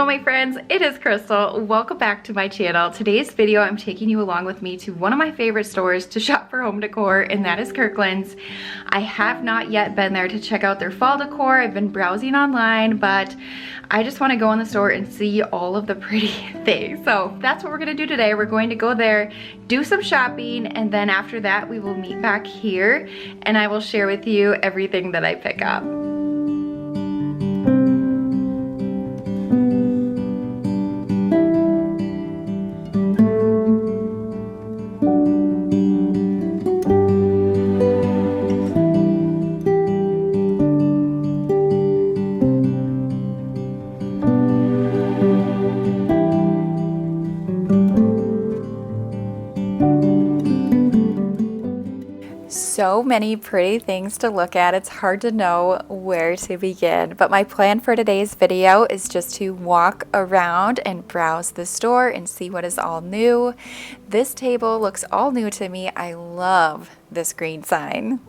Hello my friends, it is Crystal. Welcome back to my channel. Today's video I'm taking you along with me to one of my favorite stores to shop for home decor, and that is Kirklands. I have not yet been there to check out their fall decor. I've been browsing online, but I just want to go in the store and see all of the pretty things. So that's what we're going to do today. We're going to go there, do some shopping, and then after that we will meet back here and I will share with you everything that I pick up. So many pretty things to look at. It's hard to know where to begin, but my plan for today's video is just to walk around and browse the store and see what is all new. This table looks all new to me. I love this green sign.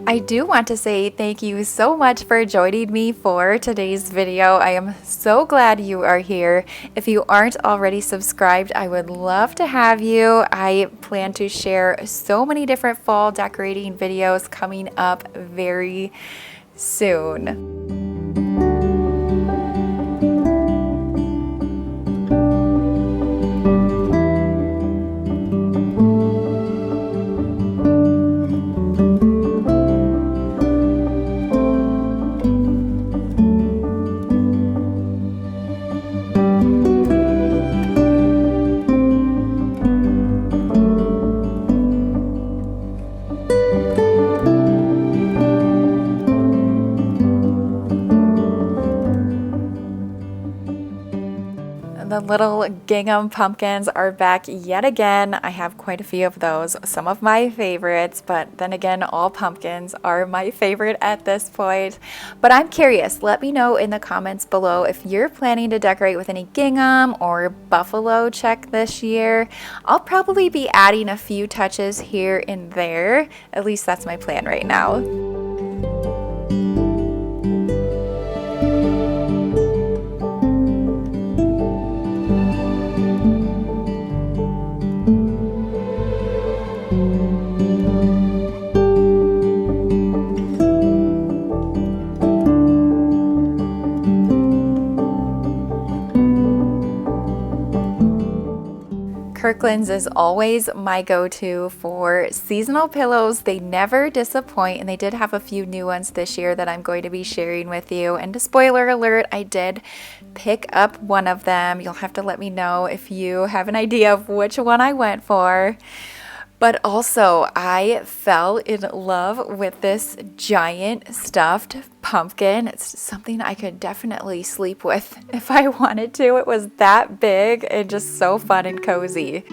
I do want to say thank you so much for joining me for today's video. I am so glad you are here. If you aren't already subscribed, I would love to have you. I plan to share so many different fall decorating videos coming up very soon. The little gingham pumpkins are back yet again. I have quite a few of those, some of my favorites, but then again, all pumpkins are my favorite at this point. But I'm curious, let me know in the comments below if you're planning to decorate with any gingham or buffalo check this year. I'll probably be adding a few touches here and there. At least that's my plan right now. Kirklands is always my go-to for seasonal pillows. They never disappoint, and they did have a few new ones this year that I'm going to be sharing with you. And a spoiler alert, I did pick up one of them. You'll have to let me know if you have an idea of which one I went for. But also, I fell in love with this giant stuffed pumpkin. It's something I could definitely sleep with if I wanted to. It was that big and just so fun and cozy.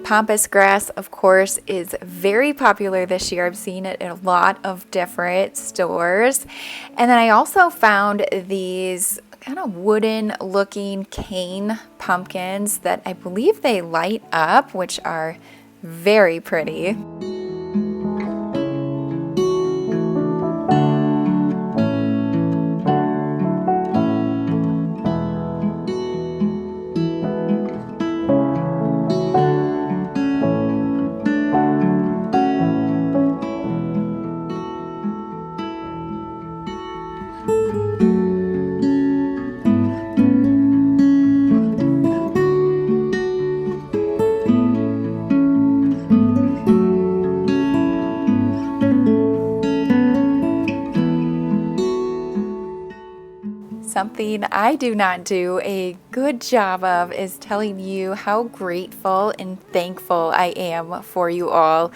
Pampas grass, of course, is very popular this year. I've seen it in a lot of different stores. And then I also found these kind of wooden looking cane pumpkins that I believe they light up, which are very pretty. Something I do not do a good job of is telling you how grateful and thankful I am for you all.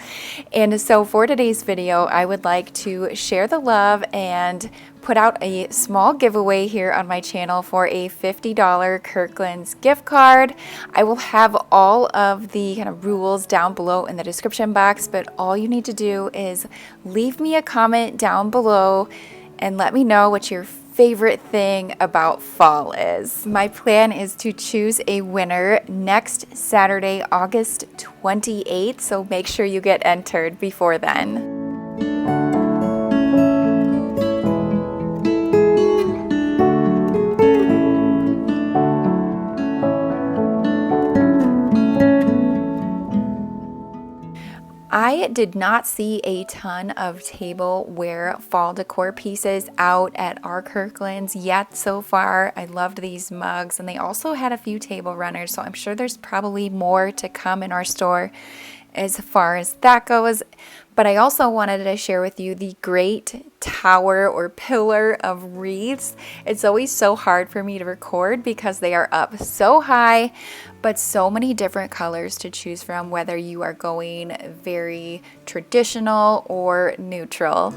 And so for today's video, I would like to share the love and put out a small giveaway here on my channel for a $50 Kirklands gift card. I will have all of the kind of rules down below in the description box, but all you need to do is leave me a comment down below and let me know what your favorite thing about fall is. My plan is to choose a winner next Saturday, August 28th, so make sure you get entered before then. I did not see a ton of tableware fall decor pieces out at our Kirklands yet so far. I loved these mugs, and they also had a few table runners, so I'm sure there's probably more to come in our store as far as that goes. But I also wanted to share with you the great tower or pillar of wreaths. It's always so hard for me to record because they are up so high, but so many different colors to choose from, whether you are going very traditional or neutral.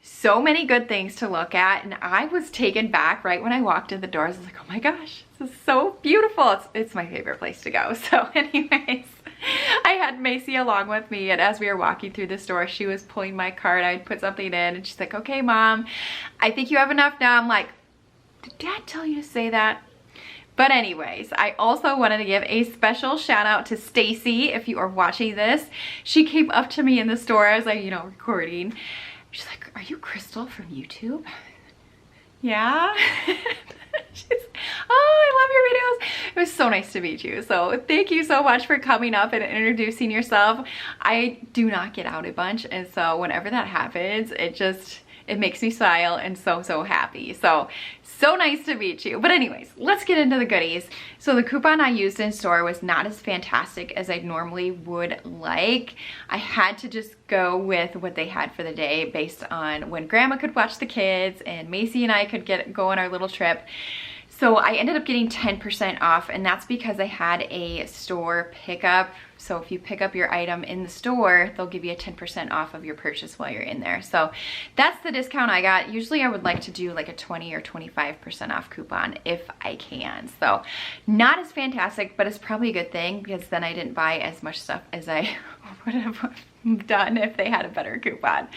So many good things to look at, and I was taken back right when I walked in the doors. I was like, oh my gosh, this is so beautiful. It's my favorite place to go. So anyways, I had Macy along with me, and as we were walking through the store, she was pulling my cart. I'd put something in, and she's like, okay, Mom, I think you have enough now. I'm like, did Dad tell you to say that? But anyways, I also wanted to give a special shout out to Staci. If you are watching this, she came up to me in the store. I was like, recording. She's like, are you Crystal from YouTube? Yeah. She's, oh, I love your videos. It was so nice to meet you. So thank you so much for coming up and introducing yourself. I do not get out a bunch, and so whenever that happens, it makes me smile and so happy. So nice to meet you. But anyways, let's get into the goodies. So the coupon I used in store was not as fantastic as I normally would like. I had to just go with what they had for the day based on when Grandma could watch the kids and Macy and I could go on our little trip. So I ended up getting 10% off, and that's because I had a store pickup. So if you pick up your item in the store, they'll give you a 10% off of your purchase while you're in there. So that's the discount I got. Usually I would like to do like a 20 or 25% off coupon if I can. So not as fantastic, but it's probably a good thing because then I didn't buy as much stuff as I would have done if they had a better coupon.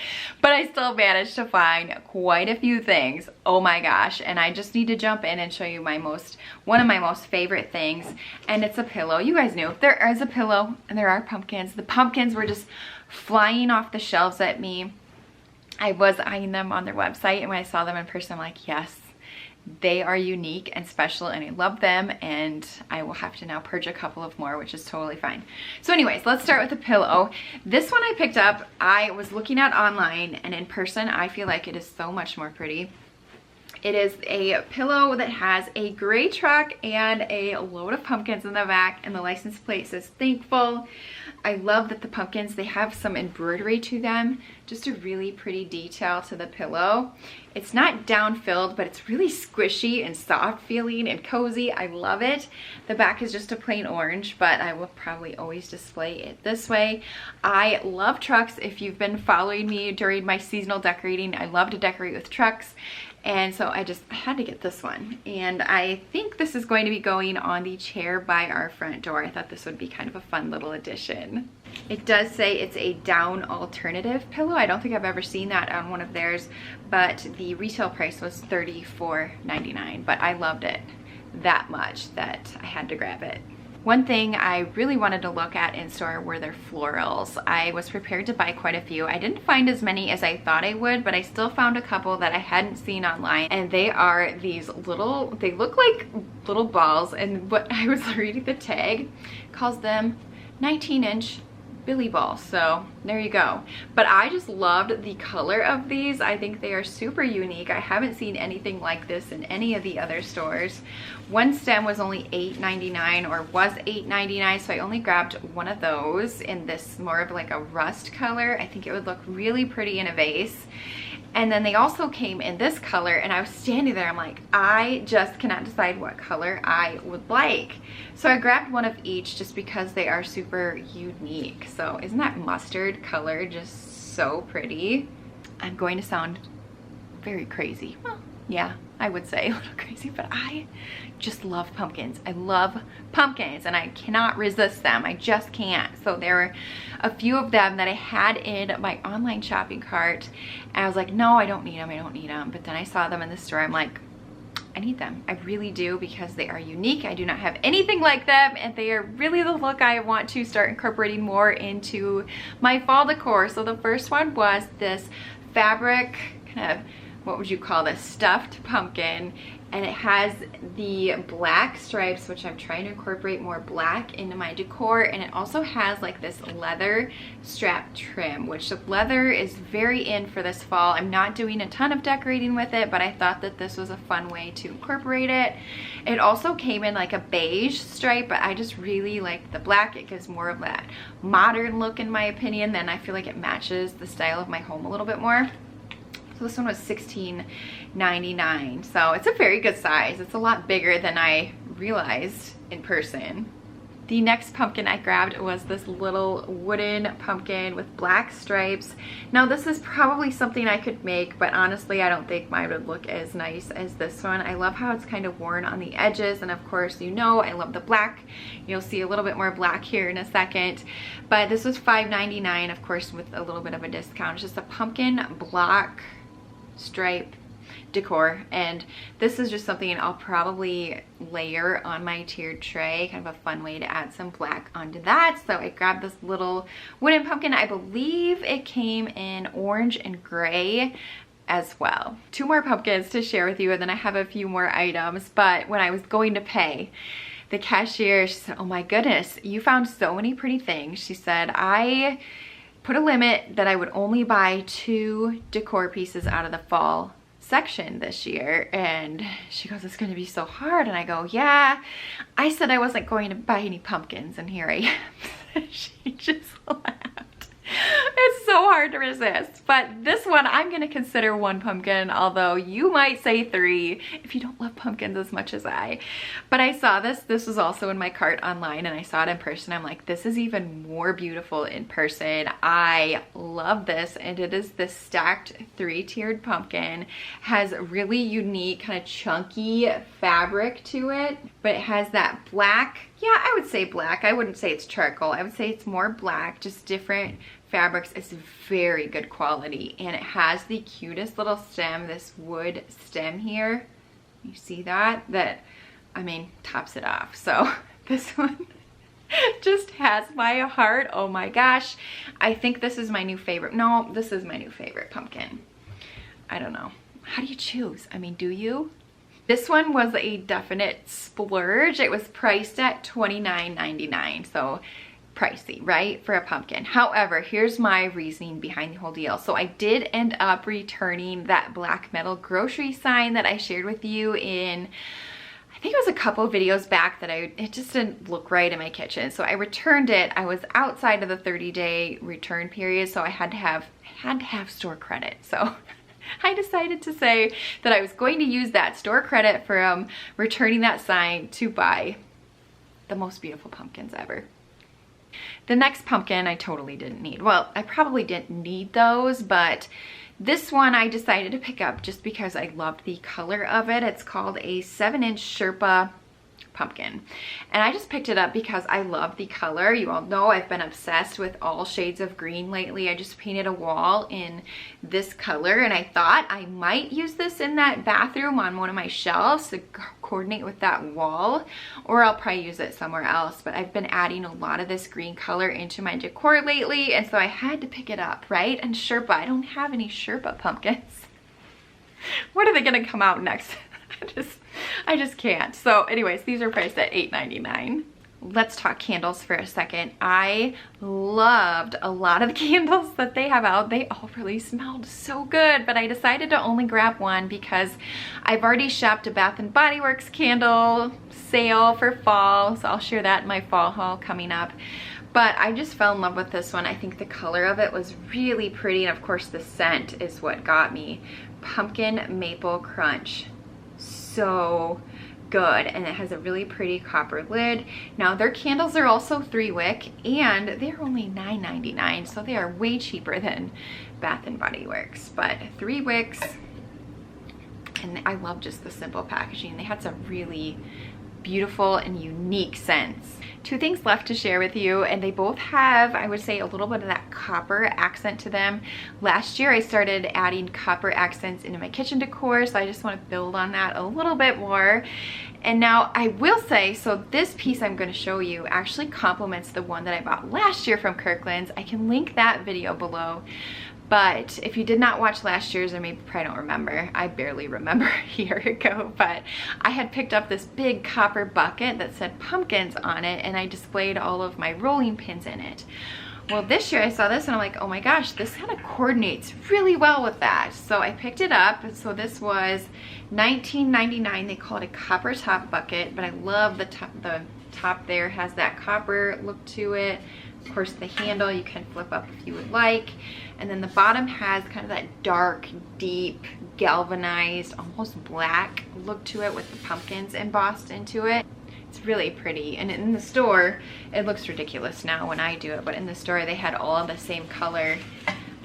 But I still managed to find quite a few things. Oh my gosh. And I just need to jump in and show you one of my most favorite things. And it's a pillow. You guys knew there is a pillow and there are pumpkins. The pumpkins were just flying off the shelves at me. I was eyeing them on their website, and when I saw them in person, I'm like, yes, they are unique and special, and I love them, and I will have to now purge a couple of more, which is totally fine. So anyways, let's start with the pillow. This one I picked up, I was looking at online, and in person I feel like it is so much more pretty. It is a pillow that has a gray truck and a load of pumpkins in the back, and the license plate says thankful. I love that the pumpkins, they have some embroidery to them, just a really pretty detail to the pillow. It's not down filled, but it's really squishy and soft feeling and cozy. I love it. The back is just a plain orange, but I will probably always display it this way. I love trucks. If you've been following me during my seasonal decorating, I love to decorate with trucks. And so I had to get this one. And I think this is going to be going on the chair by our front door. I thought this would be kind of a fun little addition. It does say it's a down alternative pillow. I don't think I've ever seen that on one of theirs, but the retail price was $34.99. But I loved it that much that I had to grab it. One thing I really wanted to look at in store were their florals. I was prepared to buy quite a few. I didn't find as many as I thought I would, but I still found a couple that I hadn't seen online. And they are these little, they look like little balls. And what I was reading, the tag calls them 19-inch Billy balls. So there you go. But I just loved the color of these. I think they are super unique. I haven't seen anything like this in any of the other stores. One stem was only $8.99 or was $8.99, so I only grabbed one of those in this more of like a rust color. I think it would look really pretty in a vase. And then they also came in this color, and I was standing there, I'm like, I just cannot decide what color I would like. So I grabbed one of each just because they are super unique. So isn't that mustard color just so pretty? I'm going to sound very crazy. Well, yeah, I would say a little crazy, but I just love pumpkins. I love pumpkins and I cannot resist them. I just can't. So there were a few of them that I had in my online shopping cart, and I was like, no, I don't need them. I don't need them. But then I saw them in the store. I'm like, I need them. I really do, because they are unique. I do not have anything like them, and they are really the look I want to start incorporating more into my fall decor. So the first one was this fabric kind of, what would you call this, stuffed pumpkin, and it has the black stripes, which I'm trying to incorporate more black into my decor, and it also has like this leather strap trim, which the leather is very in for this fall. I'm not doing a ton of decorating with it, but I thought that this was a fun way to incorporate it. It also came in like a beige stripe, but I just really like the black. It gives more of that modern look in my opinion. Then I feel like it matches the style of my home a little bit more. So this one was $16.99. So it's a very good size. It's a lot bigger than I realized in person. The next pumpkin I grabbed was this little wooden pumpkin with black stripes. Now this is probably something I could make, but honestly I don't think mine would look as nice as this one. I love how it's kind of worn on the edges, and of course you know I love the black. You'll see a little bit more black here in a second. But this was $5.99, of course with a little bit of a discount. It's just a pumpkin block stripe decor, and this is just something I'll probably layer on my tiered tray, kind of a fun way to add some black onto that. So I grabbed this little wooden pumpkin. I believe it came in orange and gray as well. Two more pumpkins to share with you, and then I have a few more items. But when I was going to pay, the cashier, she said, oh my goodness, you found so many pretty things. She said, I put a limit that I would only buy 2 decor pieces out of the fall section this year. And she goes, it's going to be so hard. And I go, yeah. I said I wasn't going to buy any pumpkins, and here I am. She just laughed. It's so hard to resist. But this one I'm going to consider 1 pumpkin, although you might say 3 if you don't love pumpkins as much as I. But I saw this was also in my cart online, and I saw it in person. I'm like, this is even more beautiful in person. I love this, and it is this stacked 3-tiered pumpkin. Has really unique kind of chunky fabric to it, but it has that black, yeah, I would say black. I wouldn't say it's charcoal. I would say it's more black, just different fabrics. It's very good quality, and it has the cutest little stem, this wood stem here. You see that? That, I mean, tops it off. So this one just has my heart. Oh my gosh. I think this is my new favorite. No, this is my new favorite pumpkin. I don't know. How do you choose? I mean, do you? This one was a definite splurge. It was priced at $29.99. So pricey, right, for a pumpkin. However, here's my reasoning behind the whole deal. So I did end up returning that black metal grocery sign that I shared with you in, I think it was a couple of videos back, that it just didn't look right in my kitchen. So I returned it. I was outside of the 30-day return period, so I had to have store credit. So I decided to say that I was going to use that store credit from returning that sign to buy the most beautiful pumpkins ever. The next pumpkin I totally didn't need. Well, I probably didn't need those, but this one I decided to pick up just because I loved the color of it. It's called a 7-inch Sherpa Pumpkin. And I just picked it up because I love the color. You all know I've been obsessed with all shades of green lately. I just painted a wall in this color, and I thought I might use this in that bathroom on one of my shelves to coordinate with that wall, or I'll probably use it somewhere else. But I've been adding a lot of this green color into my decor lately, and so I had to pick it up, right? And Sherpa, I don't have any Sherpa pumpkins. When are they gonna come out next? I just can't. So anyways, these are priced at $8.99. Let's talk candles for a second. I loved a lot of the candles that they have out. They all really smelled so good, but I decided to only grab one because I've already shopped a Bath & Body Works candle sale for fall, so I'll share that in my fall haul coming up. But I just fell in love with this one. I think the color of it was really pretty, and of course the scent is what got me. Pumpkin Maple Crunch. So good, and it has a really pretty copper lid. Now their candles are also 3-wick, and they're only $9.99, so they are way cheaper than Bath & Body Works. But 3 wicks, and I love just the simple packaging. They had some really beautiful and unique scents. 2 things left to share with you, and they both have, I would say, a little bit of that copper accent to them. Last year I started adding copper accents into my kitchen decor, so I just want to build on that a little bit more. And now I will say, so this piece I'm going to show you actually complements the one that I bought last year from Kirklands. I can link that video below. But if you did not watch last year's, or maybe probably don't remember, I barely remember a year ago, but I had picked up this big copper bucket that said pumpkins on it, and I displayed all of my rolling pins in it. Well, this year I saw this and I'm like, oh my gosh, this kind of coordinates really well with that. So I picked it up. So this was $19.99. They call it a copper top bucket, but I love the top there has that copper look to it. Of course, the handle you can flip up if you would like. And then the bottom has kind of that dark, deep, galvanized, almost black look to it with the pumpkins embossed into it. It's really pretty. And in the store, it looks ridiculous now when I do it, but in the store they had all of the same color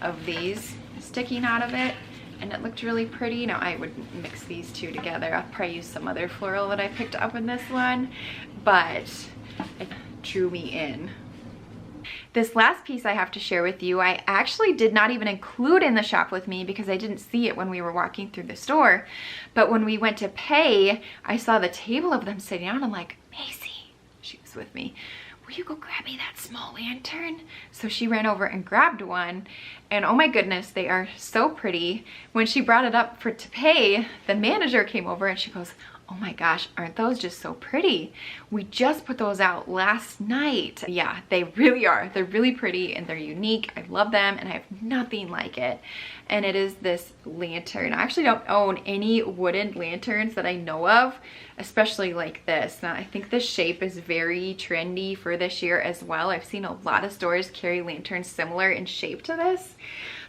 of these sticking out of it, and it looked really pretty. Now I would mix these two together. I'll probably use some other floral that I picked up in this one, but it drew me in. This last piece I have to share with you, I actually did not even include in the shop with me because I didn't see it when we were walking through the store. But when we went to pay, I saw the table of them sitting down. I'm like, Macy, she was with me, will you go grab me that small lantern? So she ran over and grabbed one, and oh my goodness, they are so pretty. When she brought it up to pay, the manager came over and she goes, oh my gosh, aren't those just so pretty? We just put those out last night. Yeah, they really are. They're really pretty and they're unique. I love them and I have nothing like it. And it is this lantern. I actually don't own any wooden lanterns that I know of, especially like this. Now, I think this shape is very trendy for this year as well. I've seen a lot of stores carry lanterns similar in shape to this.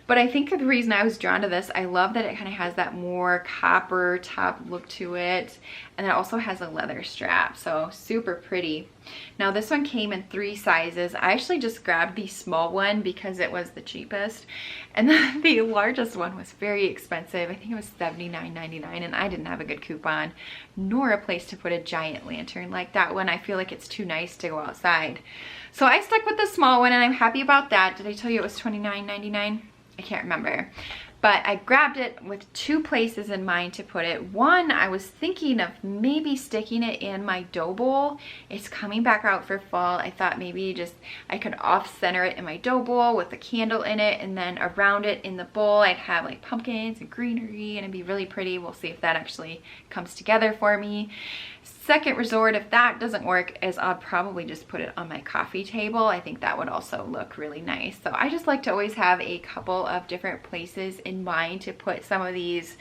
But I think the reason I was drawn to this, I love that it kind of has that more copper top look to it. And it also has a leather strap, so super pretty. Now this one came in 3 sizes. I actually just grabbed the small one because it was the cheapest. And then the largest one was very expensive. I think it was $79.99, and I didn't have a good coupon, nor a place to put a giant lantern like that one. I feel like it's too nice to go outside. So I stuck with the small one and I'm happy about that. Did I tell you it was $29.99? I can't remember, but I grabbed it with 2 places in mind to put it. One, I was thinking of maybe sticking it in my dough bowl. It's coming back out for fall. I thought maybe just I could off-center it in my dough bowl with a candle in it, and then around it in the bowl I'd have like pumpkins and greenery, and it'd be really pretty. We'll see if that actually comes together for me. second resort, if that doesn't work, is I'll probably just put it on my coffee table. I think that would also look really nice. So I just like to always have a couple of different places in mind to put some of these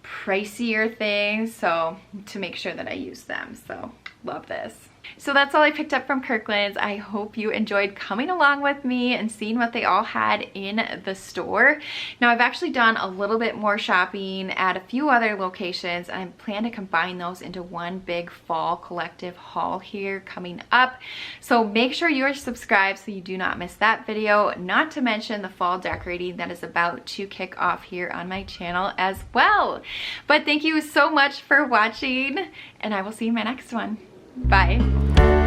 pricier things, so to make sure that I use them. So love this. So that's all I picked up from Kirklands. I hope you enjoyed coming along with me and seeing what they all had in the store. Now I've actually done a little bit more shopping at a few other locations, and I plan to combine those into one big fall collective haul here coming up. So make sure you're subscribed so you do not miss that video, not to mention the fall decorating that is about to kick off here on my channel as well. But thank you so much for watching, and I will see you in my next one. Bye.